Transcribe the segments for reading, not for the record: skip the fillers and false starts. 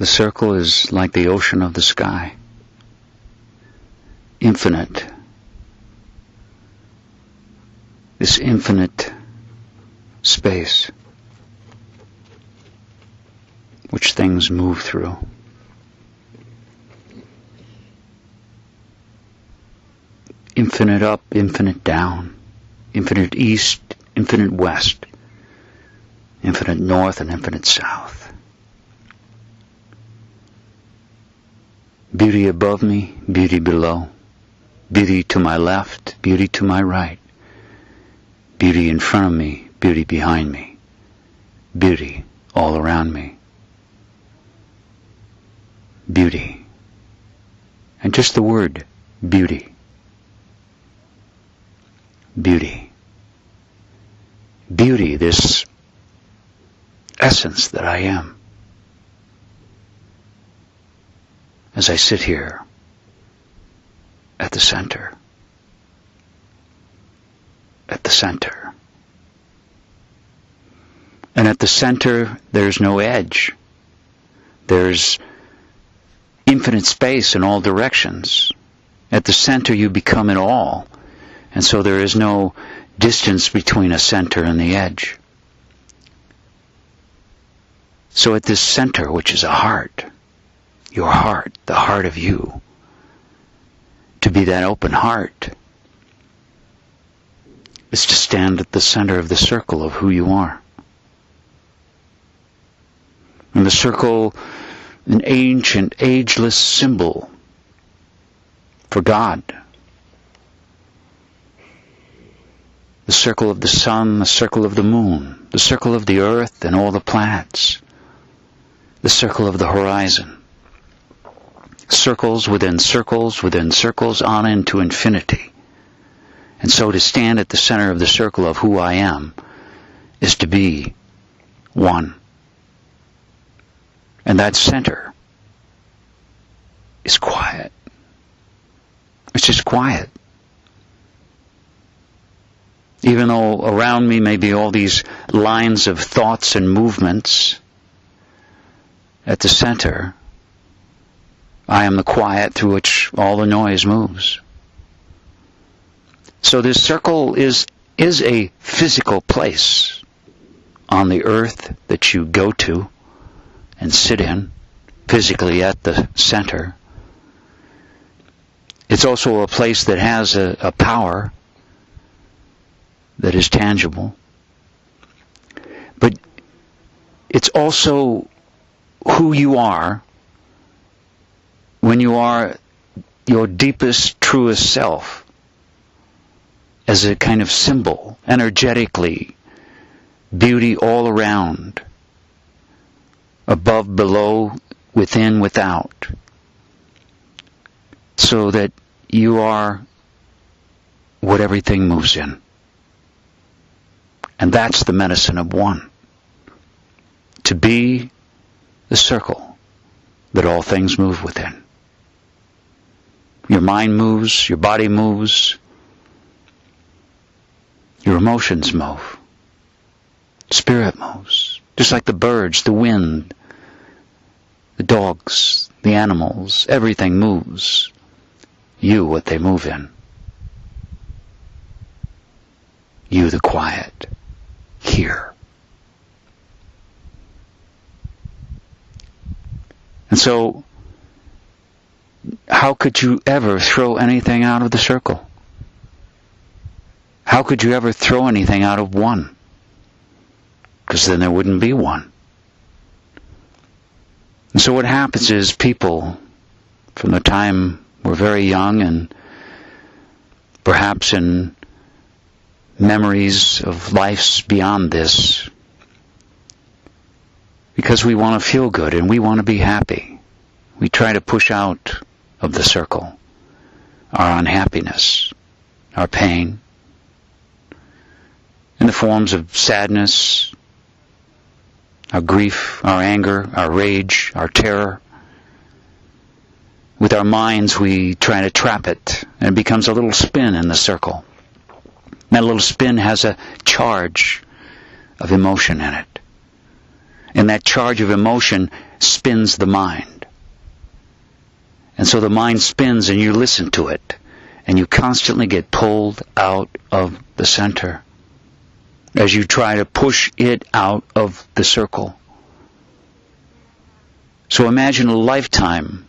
The circle is like the ocean of the sky. Infinite. This infinite space which things move through. Infinite up, infinite down, infinite east, infinite west, infinite north and infinite south. Beauty above me, beauty below, beauty to my left, beauty to my right, beauty in front of me, beauty behind me, beauty all around me. Beauty. And just the word beauty. Beauty. Beauty, this essence that I am. As I sit here at the center. At the center. And at the center, there's no edge. There's infinite space in all directions. At the center, you become it all. And so there is no distance between a center and the edge. So at this center, which is a heart, your heart, the heart of you, to be that open heart is to stand at the center of the circle of who you are. And the circle, an ancient, ageless symbol for God. The circle of the sun, the circle of the moon, the circle of the earth and all the planets, the circle of the horizon. Circles within circles within circles on into infinity. And so to stand at the center of the circle of who I am is to be one. And that center is quiet. It's just quiet. Even though around me may be all these lines of thoughts and movements, at the center, I am the quiet through which all the noise moves. So this circle is a physical place on the earth that you go to and sit in, physically at the center. It's also a place that has a power that is tangible. But it's also who you are when you are your deepest, truest self, as a kind of symbol, energetically, beauty all around, above, below, within, without, so that you are what everything moves in. And that's the medicine of one. To be the circle that all things move within. Your mind moves, your body moves, your emotions move, spirit moves, just like the birds, the wind, the dogs, the animals, everything moves. You, what they move in. You, the quiet, here. And so, how could you ever throw anything out of the circle? How could you ever throw anything out of one? Because then there wouldn't be one. And so what happens is people, from the time we're very young and perhaps in memories of lives beyond this, because we want to feel good and we want to be happy, we try to push out of the circle our unhappiness, our pain, in the forms of sadness, our grief, our anger, our rage, our terror. With our minds we try to trap it, and it becomes a little spin in the circle. That little spin has a charge of emotion in it. And that charge of emotion spins the mind. And so the mind spins and you listen to it. And you constantly get pulled out of the center as you try to push it out of the circle. So imagine a lifetime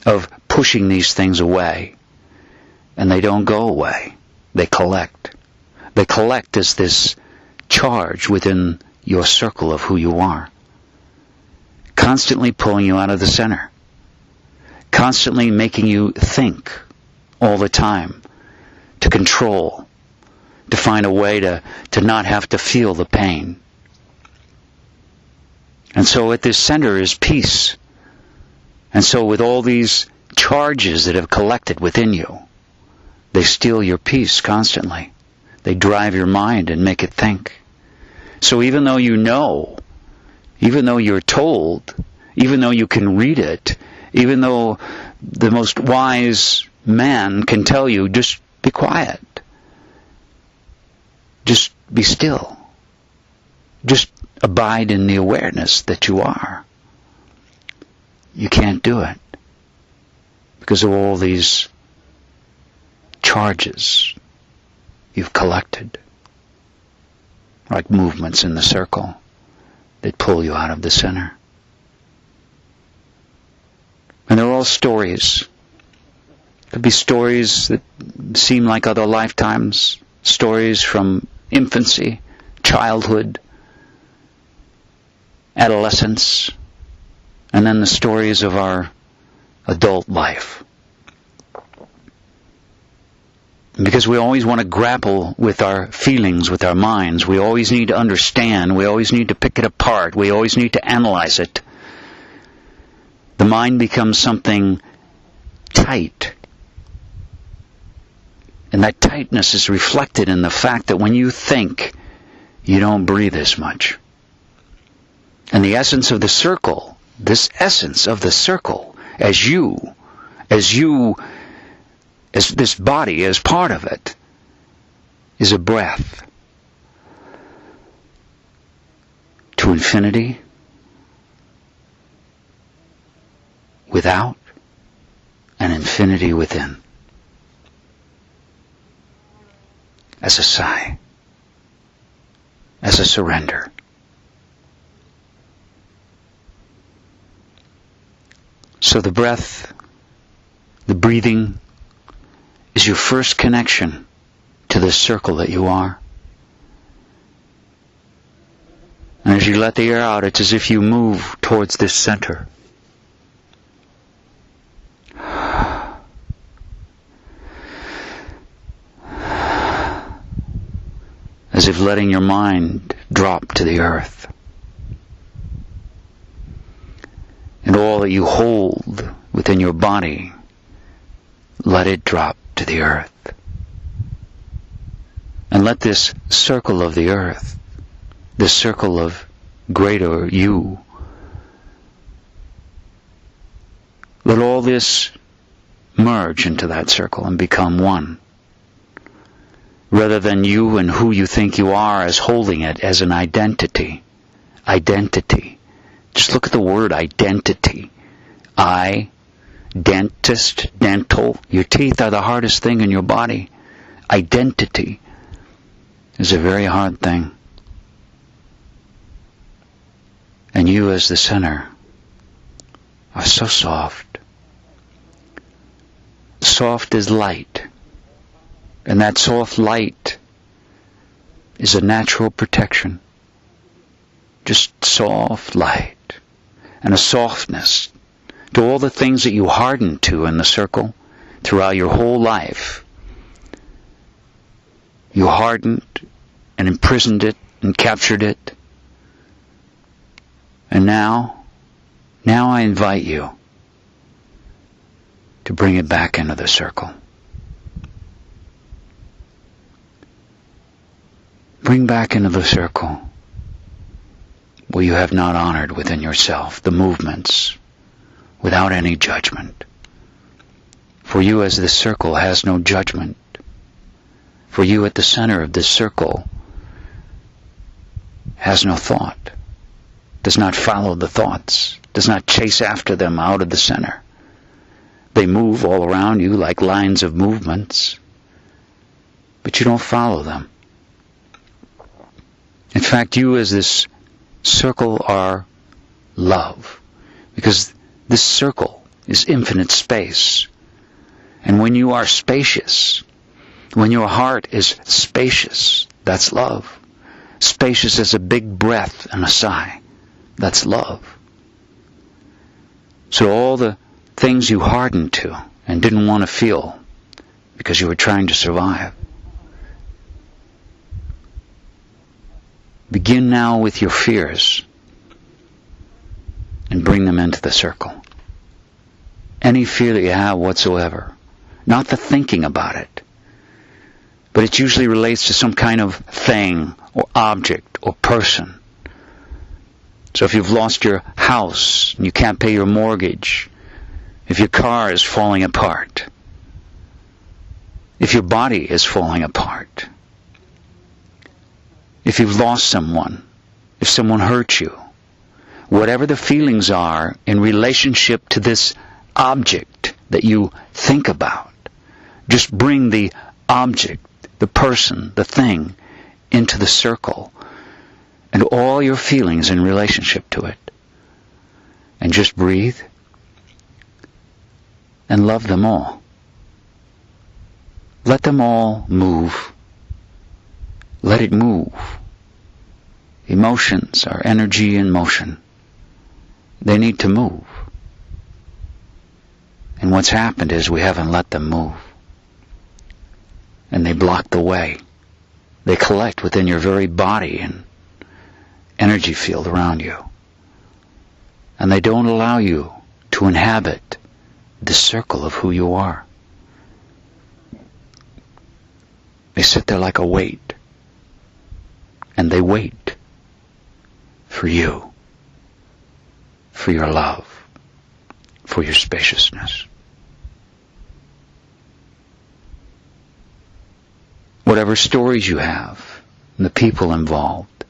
of pushing these things away. And they don't go away. They collect. They collect as this charge within your circle of who you are. Constantly pulling you out of the center. Constantly making you think all the time. To control. To find a way to not have to feel the pain. And so at this center is peace. And so with all these charges that have collected within you, they steal your peace constantly. They drive your mind and make it think. So even though you know, even though you're told, even though you can read it, even though the most wise man can tell you, just be quiet. Just be still. Just abide in the awareness that you are. You can't do it because of all these charges you've collected, like movements in the circle that pull you out of the center. And they're all stories. Could be stories that seem like other lifetimes, stories from infancy, childhood, adolescence, and then the stories of our adult life. Because we always want to grapple with our feelings, with our minds. We always need to understand. We always need to pick it apart. We always need to analyze it. The mind becomes something tight. And that tightness is reflected in the fact that when you think, you don't breathe as much. And the essence of the circle, this essence of the circle, as this body, as part of it, is a breath to infinity, without, and infinity within. As a sigh, as a surrender. So the breath, the breathing, is your first connection to the circle that you are. And as you let the air out, it's as if you move towards this center. As if letting your mind drop to the earth. And all that you hold within your body, let it drop to the earth. And let this circle of the earth, this circle of greater you, let all this merge into that circle and become one. Rather than you and who you think you are as holding it as an identity. Identity. Just look at the word identity. I, dentist, dental. Your teeth are the hardest thing in your body. Identity is a very hard thing. And you as the center are so soft. Soft as light. And that soft light is a natural protection. Just soft light. And a softness to all the things that you hardened to in the circle throughout your whole life. You hardened and imprisoned it and captured it. And now I invite you to bring it back into the circle. Bring back into the circle what you have not honored within yourself, the movements, without any judgment. For you as this circle has no judgment. For you at the center of this circle has no thought. does not follow the thoughts, does not chase after them out of the center. They move all around you like lines of movements, but you don't follow them. In fact, you as this circle are love, because this circle is infinite space. And when you are spacious, when your heart is spacious, that's love. Spacious as a big breath and a sigh, that's love. So all the things you hardened to and didn't want to feel because you were trying to survive, begin now with your fears and bring them into the circle. Any fear that you have whatsoever, not the thinking about it, but it usually relates to some kind of thing or object or person. So if you've lost your house and you can't pay your mortgage, if your car is falling apart, if your body is falling apart, if you've lost someone, if someone hurt you, whatever the feelings are in relationship to this object that you think about, just bring the object, the person, the thing into the circle and all your feelings in relationship to it. And just breathe and love them all. Let them all move. Let it move. Emotions are energy in motion. They need to move. And what's happened is we haven't let them move. And they block the way. They collect within your very body and energy field around you. And they don't allow you to inhabit the circle of who you are. They sit there like a weight. And they wait for you, for your love, for your spaciousness. Whatever stories you have, and the people involved,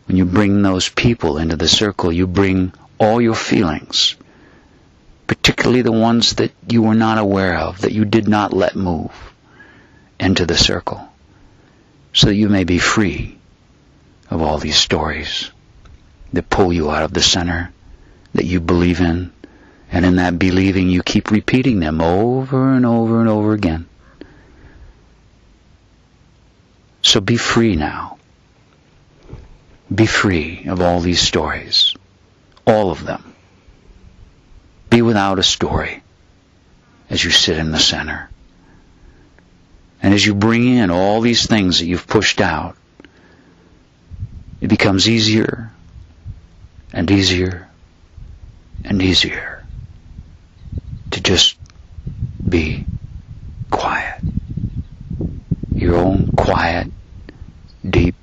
when you bring those people into the circle, you bring all your feelings, particularly the ones that you were not aware of, that you did not let move, into the circle, so that you may be free of all these stories that pull you out of the center that you believe in, and in that believing you keep repeating them over and over and over again. So be free now. Be free of all these stories. All of them. Be without a story as you sit in the center. And as you bring in all these things that you've pushed out, it becomes easier and easier and easier to just be quiet. Your own quiet, deep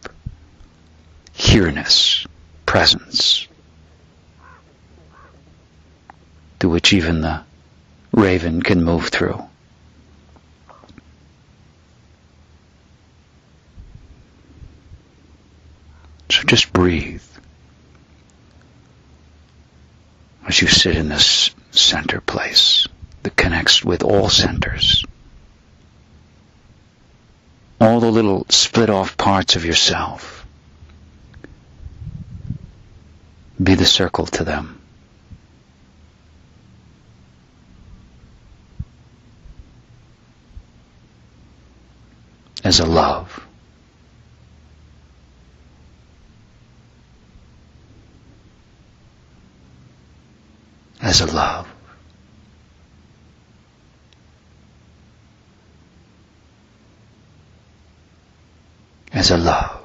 here-ness, presence, through which even the raven can move through. So just breathe as you sit in this center place that connects with all centers. All the little split off parts of yourself. Be the circle to them. As a love. As a love. As a love.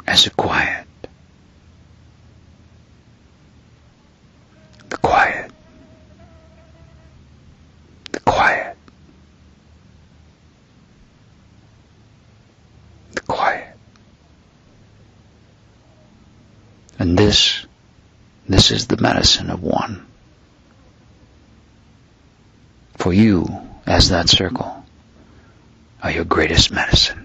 As a quiet. The quiet. The quiet. The quiet. And this is the medicine of one. For you, as that circle, are your greatest medicine.